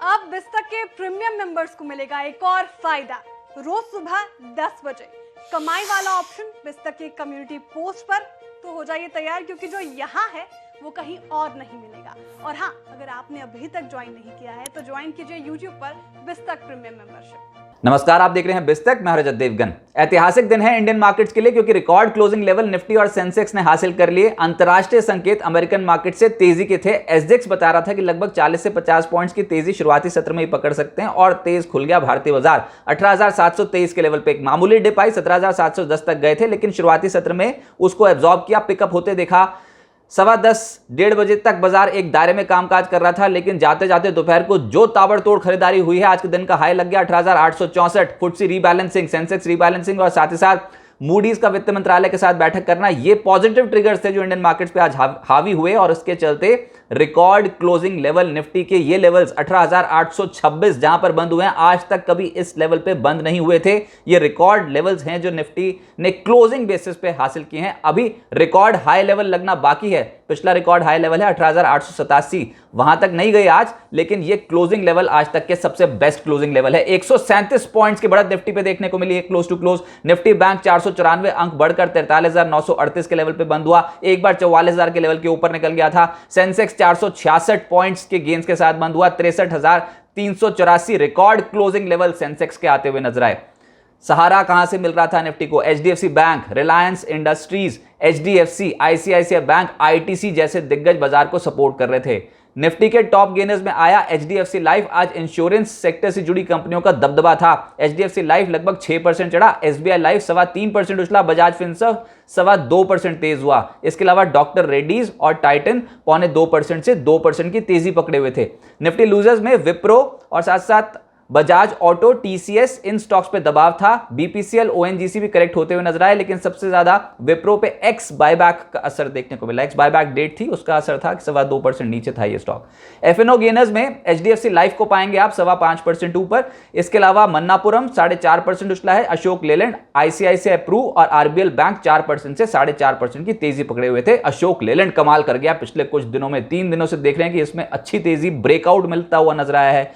अब बिस्तक के premium members को मिलेगा एक और फायदा। रोज सुबह 10 बजे कमाई वाला ऑप्शन बिस्तक के कम्युनिटी पोस्ट पर। तो हो जाइए तैयार, क्योंकि जो यहाँ है वो कहीं और नहीं मिलेगा। और हाँ, अगर आपने अभी तक ज्वाइन नहीं किया है तो ज्वाइन कीजिए यूट्यूब पर बिस्तक प्रीमियम मेंबरशिप। नमस्कार, आप देख रहे हैं बिस्तक। मैं रजत देवगन। ऐतिहासिक दिन है इंडियन मार्केट्स के लिए, क्योंकि रिकॉर्ड क्लोजिंग लेवल निफ्टी और सेंसेक्स ने हासिल कर लिए। अंतर्राष्ट्रीय संकेत अमेरिकन मार्केट से तेजी के थे। एसडेक्स बता रहा था कि लगभग 40 से 50 पॉइंट्स की तेजी शुरुआती सत्र में ही पकड़ सकते हैं, और तेज खुल गया भारतीय बाजार। 18,723 के लेवल पे एक मामूली डिप आई, 17,710 तक गए थे, लेकिन शुरुआती सत्र में उसको एब्जॉर्ब किया, पिकअप होते देखा। 10:15 बजे तक बाजार एक दायरे में कामकाज कर रहा था, लेकिन जाते जाते दोपहर को जो ताबड़तोड़ खरीदारी हुई है, आज के दिन का हाई लग गया 18,864। फुटसी रीबैलेंसिंग, सेंसेक्स रीबैलेंसिंग और साथ ही साथ मूडीज का वित्त मंत्रालय के साथ बैठक करना, ये पॉजिटिव ट्रिगर्स थे जो इंडियन मार्केट्स पे आज हावी हुए। और उसके चलते रिकॉर्ड क्लोजिंग लेवल निफ्टी के ये लेवल्स 18,826 जहां पर बंद हुए हैं, आज तक कभी इस लेवल पे बंद नहीं हुए थे। ये रिकॉर्ड लेवल्स हैं जो निफ्टी ने क्लोजिंग बेसिस पे हासिल किए हैं। अभी रिकॉर्ड हाई लेवल लगना बाकी है। पिछला रिकॉर्ड हाई लेवल है 18,887, वहां तक नहीं गई आज, लेकिन ये क्लोजिंग लेवल आज तक के सबसे बेस्ट क्लोजिंग लेवल है। 137 पॉइंट्स की बढ़त निफ्टी पे देखने को मिली है close to close. Nifty bank 494 अंक बढ़कर 43,938 के लेवल पे बंद हुआ, एक बार 44,000 के लेवल के ऊपर निकल गया था। सेंसेक्स 466 पॉइंट्स के गेंस के साथ बंद हुआ, 63,384 रिकॉर्ड क्लोजिंग लेवल सेंसेक्स के आते हुए नजर आए। सहारा कहां से मिल रहा था निफ्टी को? HDFC bank, Reliance industries, HDFC, ICICI bank, ITC जैसे दिग्गज बाजार को सपोर्ट कर रहे थे। निफ्टी के टॉप गेनर्स में आया एचडीएफसी लाइफ। आज इंश्योरेंस सेक्टर से जुड़ी कंपनियों का दबदबा था। एचडीएफसी लाइफ लगभग 6% चढ़ा, एसबीआई लाइफ 3.25% उछला, बजाज फिनसर्व 2.25% तेज हुआ। इसके अलावा डॉक्टर रेड्डीज और टाइटन 0.25% से 2% की तेजी पकड़े हुए थे। निफ्टी लूजर्स में विप्रो और साथ साथ बजाज ऑटो, टीसीएस, इन स्टॉक्स पे दबाव था। बीपीसीएल, ओएनजीसी भी करेक्ट होते हुए नजर आए, लेकिन सबसे ज्यादा विप्रो पे एक्स बायबैक का असर देखने को मिला। एक्स बायबैक डेट थी, उसका असर था कि 2.25% नीचे था ये स्टॉक। एफएनओ गेनर्स में एचडीएफसी लाइफ को पाएंगे आप 5.25% ऊपर। इसके अलावा मन्नापुरम 4.5% उछला है, अशोक लेलैंड, आईसीआईसीआई प्रू और आरबीएल बैंक 4% से 4.5% की तेजी पकड़े हुए थे। अशोक लेलैंड कमाल कर गया पिछले कुछ दिनों में, 3 दिनों से देख रहे हैं कि इसमें अच्छी तेजी ब्रेकआउट मिलता हुआ नजर आया है।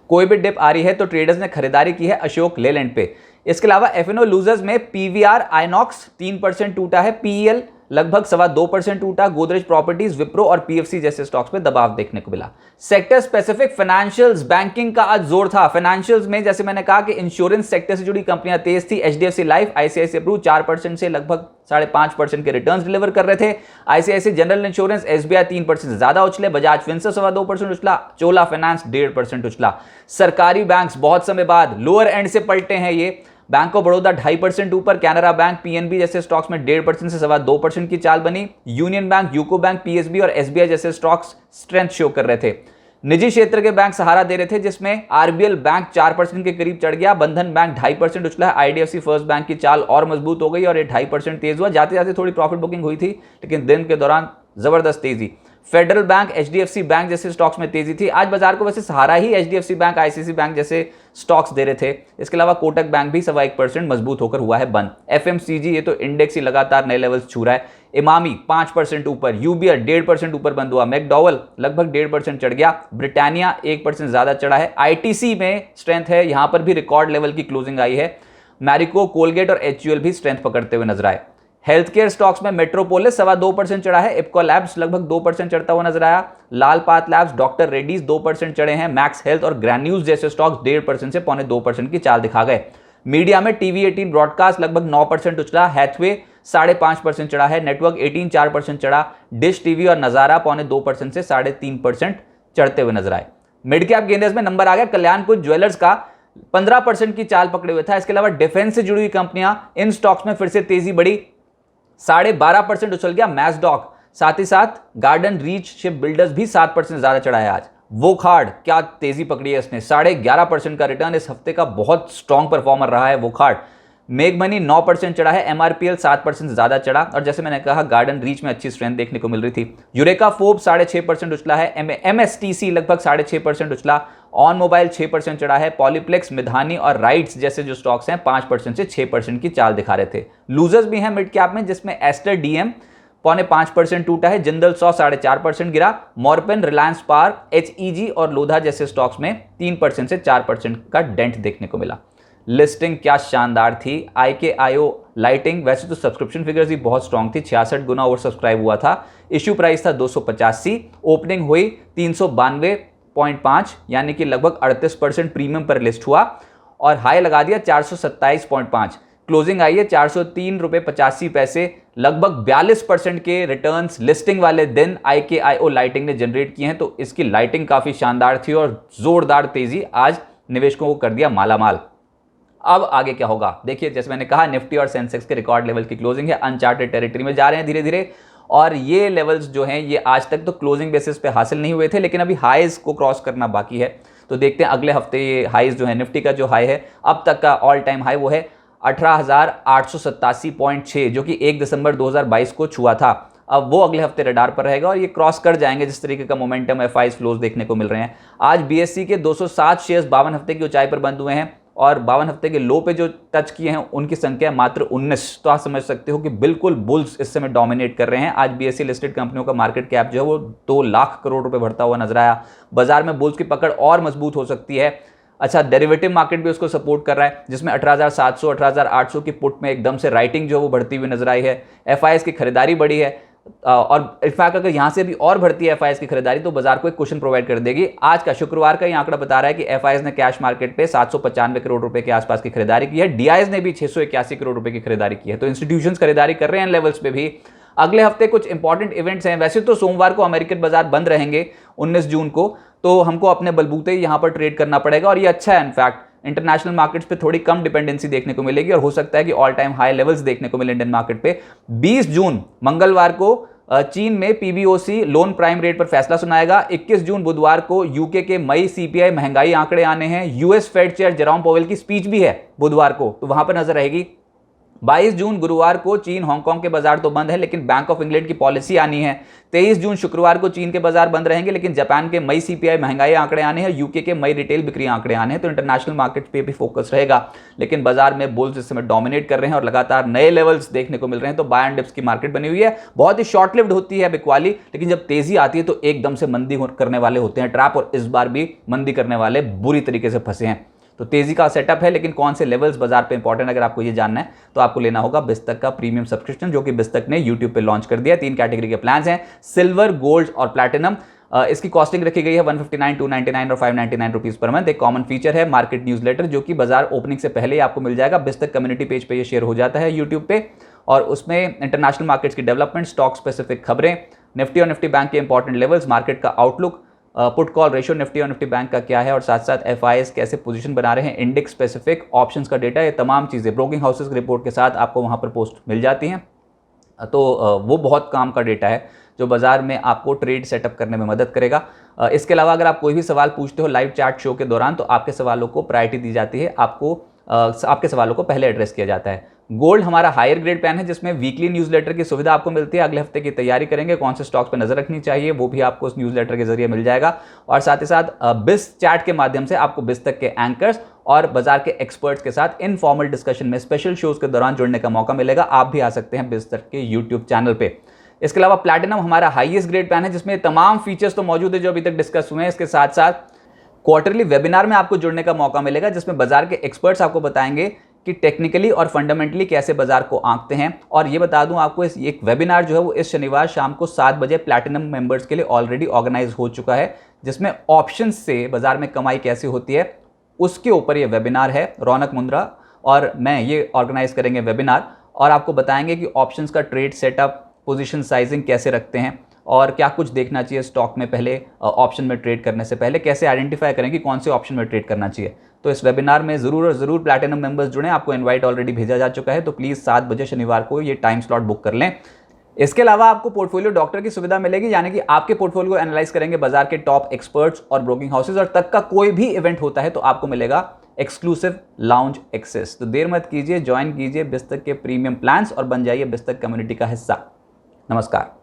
कोई भी डिप आ रही है तो ट्रेडर्स ने खरीदारी की है अशोक लेलैंड पे। इसके अलावा एफएनओ लूजर्स में पीवीआर आइनॉक्स 3% टूटा है, पीईएल लगभग 2.25% टूटा। गोदरेज प्रॉपर्टीज, विप्रो और पीएफसी जैसे स्टॉक्स पे दबाव देखने को मिला। सेक्टर स्पेसिफिक फाइनेंशियल्स, बैंकिंग का आज जोर था। फाइनेंशियल्स में जैसे मैंने कहा कि इंश्योरेंस सेक्टर से जुड़ी कंपनियां तेज थी। एचडीएफसी लाइफ, आईसीआईसीआई प्रू 4% से लगभग 5.5% के रिटर्न्स डिलीवर कर रहे थे। आईसीआईसीआई जनरल इंश्योरेंस, एसबीआई 3% से ज्यादा उछले, बजाज फिनसर्व 2.25% उछला, चोला फाइनेंस 1.5% उछला। सरकारी बैंक्स बहुत समय बाद लोअर एंड से पलटे हैं ये। बैंक ऑफ बड़ौदा 2.5% ऊपर, कैनरा बैंक, पीएनबी जैसे स्टॉक्स में 1.5% से 2.25% की चाल बनी। Union bank, UCO bank, PSB और एसबीआई जैसे स्टॉक्स स्ट्रेंथ शो कर रहे थे। निजी क्षेत्र के बैंक सहारा दे रहे थे, जिसमें आरबीएल बैंक 4% के करीब चढ़ गया, बंधन बैंक 2.5% उछला है, आईडीएफसी फर्स्ट बैंक की चाल और मजबूत हो गई और ये 2.5% तेज हुआ। जाते जाते थोड़ी प्रॉफिट बुकिंग हुई थी, लेकिन दिन के दौरान जबरदस्त तेजी। फेडरल बैंक, एचडीएफसी बैंक जैसे स्टॉक्स में तेजी थी। आज बाजार को वैसे सहारा ही एचडीएफसी बैंक, आईसीआईसीआई बैंक जैसे स्टॉक्स दे रहे थे। इसके अलावा कोटक बैंक भी 1.25% मजबूत होकर हुआ है बंद। एफएमसीजी, ये तो इंडेक्स ही लगातार नए लेवल्स छू रहा है। इमामी 5% ऊपर, यूबीआर 1.5% ऊपर बंद हुआ, मैकडॉवेल लगभग 1.5% चढ़ गया, ब्रिटानिया 1% ज्यादा चढ़ा है। आईटीसी में स्ट्रेंथ है, यहां पर भी रिकॉर्ड लेवल की क्लोजिंग आई है। मैरिको, कोलगेट और एचयूएल भी स्ट्रेंथ पकड़ते हुए नजर आए। हेल्थ केयर स्टॉक्स में मेट्रोपोलिस 2.25% चढ़ा है, इप्को लैब्स लगभग 2% चढ़ता हुआ नजर आया। लाल पाथ लैब्स, डॉक्टर रेड्डीज 2% चढ़े हैं। मैक्स हेल्थ और ग्रैन्यूज जैसे स्टॉक्स 1.5% से 2.25% की चाल दिखा गए। मीडिया में टीवी 18 ब्रॉडकास्ट लगभग 9% उछला, हैथवे 5.5% चढ़ा है, नेटवर्क 18 4% चढ़ा, डिश टीवी और नजारा 2.25% से 3.5% चढ़ते हुए नजर आए। मिड कैप गेनर्स में नंबर आ गया कल्याणपुर ज्वेलर्स का, 15% की चाल पकड़े हुए था। इसके अलावा डिफेंस से जुड़ी हुई कंपनियां, इन स्टॉक्स में फिर से तेजी बढ़ी, 12.5% उछल गया मैसडॉक। साथ ही साथ गार्डन रीच शिप बिल्डर्स भी 7% ज्यादा चढ़ा है आज। वोखार्ड क्या तेजी पकड़ी है इसने, 11.5% का रिटर्न इस हफ्ते का बहुत स्ट्रॉन्ग परफॉर्मर रहा है वोखार्ड। मेगमनी 9% चढ़ा है, एमआरपीएल 7% से ज्यादा चढ़ा, और जैसे मैंने कहा गार्डन रीच में अच्छी स्ट्रेंथ देखने को मिल रही थी। यूरेका फोर्ब 6.5% उछला है, एमएसटीसी लगभग 6.5% उछला, ऑन मोबाइल 6% चढ़ा है, पॉलीप्लेक्स, मिधानी और राइट्स जैसे जो स्टॉक्स हैं 5% से 6% की चाल दिखा रहे थे। लूजर्स भी हैं मिड कैप में, जिसमें एस्टर डीएम 0.5% टूटा है। जिंदल 100 4.5% गिरा। मॉर्पेन, रिलायंस पावर, HEG और लोधा जैसे स्टॉक्स में 3% से 4% का डेंट देखने को मिला। लिस्टिंग क्या शानदार थी। IKIO लाइटिंग, वैसे तो सब्सक्रिप्शन फिगर्स ही बहुत स्ट्रांग थी, 66 गुना ओवर सब्सक्राइब हुआ था। इश्यू प्राइस था 285, ओपनिंग हुई 392.5 यानी कि लगभग 38% प्रीमियम पर लिस्ट हुआ और हाई लगा दिया 427.5। क्लोजिंग आई है 403 रुपये 85 पैसे, लगभग 42% के रिटर्न्स लिस्टिंग वाले दिन IKIO लाइटिंग ने जनरेट किए हैं। तो इसकी लाइटिंग काफी शानदार थी और जोरदार तेजी आज निवेशकों को कर दिया मालामाल। अब आगे क्या होगा देखिए, जैसे मैंने कहा निफ्टी और सेंसेक्स के रिकॉर्ड लेवल की क्लोजिंग है, अनचार्टेड टेरिटरी में जा रहे हैं धीरे धीरे और ये लेवल्स जो हैं ये आज तक तो क्लोजिंग बेसिस पे हासिल नहीं हुए थे, लेकिन अभी हाईज को क्रॉस करना बाकी है। तो देखते हैं अगले हफ्ते ये हाईज जो है, निफ्टी का जो हाई है अब तक का ऑल टाइम हाई वो है 18,887.6 जो कि 1 दिसंबर 2022 को छुआ था। अब वो अगले हफ्ते रडार पर रहेगा और ये क्रॉस कर जाएंगे जिस तरीके का मोमेंटम FIs फ्लोज देखने को मिल रहे हैं। आज BSE के 207 शेयर्स 52 हफ्ते की ऊंचाई पर बंद हुए हैं और 52 हफ्ते के लो पे जो टच किए हैं उनकी संख्या मात्र 19। तो आप समझ सकते हो कि बिल्कुल बुल्स इस समय डोमिनेट कर रहे हैं। आज BSE लिस्टेड कंपनियों का मार्केट कैप जो है वो 2 लाख करोड़ रुपए बढ़ता हुआ नजर आया। बाजार में बुल्स की पकड़ और मजबूत हो सकती है। अच्छा, डेरिवेटिव मार्केट भी उसको सपोर्ट कर रहा है जिसमें 18,700 18,800 की पुट में एकदम से राइटिंग जो है वो बढ़ती हुई नजर आई है। FIs की खरीदारी बढ़ी है और इनफैक्ट अगर यहां से भी और बढ़ती है FIs की खरीदारी तो बाजार को एक कुशन प्रोवाइड कर देगी। आज का शुक्रवार का ये आंकड़ा बता रहा है कि FIs ने कैश मार्केट पे 795 करोड़ रुपए के आसपास की खरीदारी की है। DIs ने भी 681 करोड़ रुपए की खरीदारी की है। तो इंस्टीट्यूशंस खरीदारी कर रहे हैं लेवल्स पे भी। अगले हफ्ते कुछ इंपॉर्टेंट इवेंट्स हैं। वैसे तो सोमवार को अमेरिकन बाजार बंद रहेंगे 19 जून को, तो हमको अपने बलबूते ही यहां पर ट्रेड करना पड़ेगा और ये अच्छा है। इनफैक्ट इंटरनेशनल मार्केट्स पे थोड़ी कम डिपेंडेंसी देखने को मिलेगी और हो सकता है कि ऑल टाइम हाई लेवल्स देखने को मिले इंडियन मार्केट पे। 20 जून मंगलवार को चीन में PBOC लोन प्राइम रेट पर फैसला सुनाएगा। 21 जून बुधवार को यूके के मई CPI महंगाई आंकड़े आने हैं। US Fed chair Jerome Powell की स्पीच भी है बुधवार को, तो वहां पर नजर रहेगी। 22 जून गुरुवार को चीन हांगकांग के बाजार तो बंद है लेकिन बैंक ऑफ इंग्लैंड की पॉलिसी आनी है। 23 जून शुक्रवार को चीन के बाजार बंद रहेंगे लेकिन जापान के मई CPI महंगाई आंकड़े आने हैं, यूके के मई रिटेल बिक्री आंकड़े आने हैं। तो इंटरनेशनल मार्केट पे भी फोकस रहेगा लेकिन बाजार में बुल्स इस समय डोमिनेट कर रहे हैं और लगातार नए लेवल्स देखने को मिल रहे हैं। तो बाय एंड डिप्स की मार्केट बनी हुई है, बहुत ही शॉर्ट लिव्ड होती है बिकवाली, लेकिन जब तेजी आती है तो एकदम से मंदी करने वाले होते हैं ट्रैप, और इस बार भी मंदी करने वाले बुरी तरीके से फंसे हैं। तो तेजी का सेटअप है लेकिन कौन से लेवल्स बाजार पे इंपॉर्टेंट अगर आपको ये जानना है तो आपको लेना होगा बिस्तक का प्रीमियम सब्सक्रिप्शन जो कि बिस्तक ने YouTube पे लॉन्च कर दिया। 3 कैटेगरी के प्लान्स हैं, सिल्वर, गोल्ड और प्लैटिनम। इसकी कॉस्टिंग रखी गई है 159, 299 और 599 रुपीज पर मंथ। एक कॉमन फीचर है मार्केट न्यूज़लेटर जो कि बाजार ओपनिंग से पहले ही आपको मिल जाएगा। बिस्तक कम्युनिटी पेज पे ये शेयर हो जाता है YouTube पे और उसमें इंटरनेशनल मार्केट्स की डेवलपमेंट, स्टॉक स्पेसिफिक खबरें, निफ्टी और निफ्टी बैंक के इंपॉर्टेंट लेवल्स, मार्केट का outlook, put call ratio Nifty और निफ्टी बैंक का क्या है और साथ साथ FIs कैसे पोजीशन बना रहे हैं, इंडेक्स स्पेसिफिक ऑप्शंस का डेटा, ये तमाम चीज़ें ब्रोकिंग हाउसेस की रिपोर्ट के साथ आपको वहां पर पोस्ट मिल जाती हैं। तो वो बहुत काम का डेटा है जो बाजार में आपको ट्रेड सेटअप करने में मदद करेगा। इसके अलावा अगर आप कोई भी सवाल पूछते हो लाइव चैट शो के दौरान तो आपके सवालों को प्रायोरिटी दी जाती है, आपके सवालों को पहले एड्रेस किया जाता है। गोल्ड हमारा हायर ग्रेड प्लान है जिसमें वीकली न्यूज़लेटर की सुविधा आपको मिलती है। अगले हफ्ते की तैयारी करेंगे, कौन से स्टॉक्स पर नजर रखनी चाहिए वो भी आपको उस न्यूज़लेटर के जरिए मिल जाएगा और साथ ही साथ बिस चैट के माध्यम से आपको बिस्तक के एंकर्स और बाजार के एक्सपर्ट्स के साथ इनफॉर्मल डिस्कशन में स्पेशल शोज के दौरान जुड़ने का मौका मिलेगा। आप भी आ सकते हैं बिस्तक के YouTube चैनल पे। इसके अलावा प्लैटिनम हमारा हाईएस्ट ग्रेड प्लान है जिसमें तमाम फीचर्स तो मौजूद है जो अभी तक डिस्कस हुए हैं। इसके साथ साथ क्वार्टरली वेबिनार में आपको जुड़ने का मौका मिलेगा जिसमें बाजार के एक्सपर्ट्स आपको बताएंगे कि टेक्निकली और फंडामेंटली कैसे बाजार को आंकते हैं। और ये बता दूं आपको, इस एक वेबिनार जो है वो इस शनिवार शाम को 7 बजे प्लैटिनम मेंबर्स के लिए ऑलरेडी ऑर्गेनाइज हो चुका है जिसमें ऑप्शंस से बाजार में कमाई कैसे होती है उसके ऊपर ये वेबिनार है। रौनक मुंद्रा और मैं ये ऑर्गेनाइज करेंगे वेबिनार और आपको बताएंगे कि ऑप्शंस का ट्रेड सेटअप, पोजीशन साइजिंग कैसे रखते हैं और क्या कुछ देखना चाहिए स्टॉक में पहले, ऑप्शन में ट्रेड करने से पहले कैसे आइडेंटिफाई करें कि कौन से ऑप्शन में ट्रेड करना चाहिए। तो इस वेबिनार में जरूर और जरूर प्लैटिनम मेंबर्स जुड़ें। आपको इनवाइट ऑलरेडी भेजा जा चुका है तो प्लीज़ 7 बजे शनिवार को ये टाइम स्लॉट बुक कर लें। इसके अलावा आपको पोर्टफोलियो डॉक्टर की सुविधा मिलेगी, यानी कि आपके पोर्टफोलियो को एनालाइज करेंगे बाजार के टॉप एक्सपर्ट्स और ब्रोकिंग हाउसेज और तक का कोई भी इवेंट होता है तो आपको मिलेगा एक्सक्लूसिव लाउंज एक्सेस। तो देर मत कीजिए, ज्वाइन कीजिए बिस्तक के प्रीमियम प्लान्स और बन जाइए बिस्तक कम्युनिटी का हिस्सा। नमस्कार।